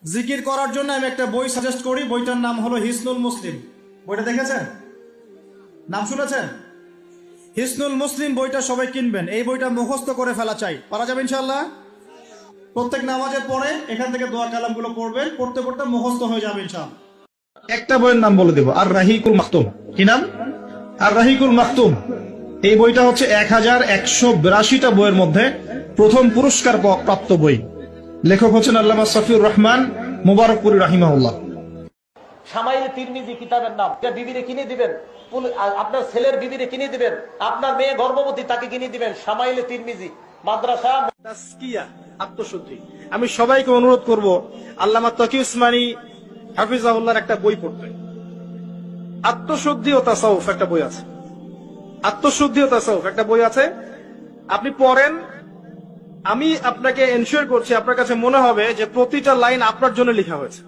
জিকির করার জন্য আমি একটা বই সাজেস্ট করি, বইটার নাম হলো হিসনুল মুসলিম। বইটা দেখেছেন? নাম শুনেছেন? হিসনুল মুসলিম বইটা সবাই কিনবেন। এই বইটা মুখস্থ করে ফেলা চাই। পারা যাবে ইনশাআল্লাহ? প্রত্যেক নামাজের পরে এখান থেকে দোয়া কালামগুলো পড়বেন, পড়তে পড়তে মুখস্থ হয়ে যাবে ইনশাআল্লাহ। একটা বইয়ের নাম বলে দেব, আর রাহিকুল মাকতুম। কি নাম? আর রাহিকুল মাকতুম। এই বইটা হচ্ছে 1182টা বইয়ের মধ্যে প্রথম পুরস্কার প্রাপ্ত বই। লেখক হচ্ছেন আল্লামা সফিউর রহমান মুবারকপুরি রাহিমাহুল্লাহ। শামাইল তিরমিজি কিতাবের নাম। বিবিরে কিনে দিবেন, আপনার ছেলের বিবিরে কিনে দিবেন, আপনার মেয়ে গর্ভবতী তাকে কিনে দিবেন শামাইল তিরমিজি। মাদ্রাসা তাসকিয়া, আত্মশুদ্ধি। আমি সবাইকে অনুরোধ করব আল্লামা তকি উসমানী হাফিজাহুল্লাহর একটা বই পড়তে। আত্মশুদ্ধি ও তাসাউফ একটা বই আছে। আত্মশুদ্ধি ও তাসাউফ একটা বই আছে, আপনি পড়েন। আমি আপনাকে এনশিওর করছি আপনার কাছে মনে হবে যে প্রতিটা লাইন আপনার জন্য লেখা হয়েছে।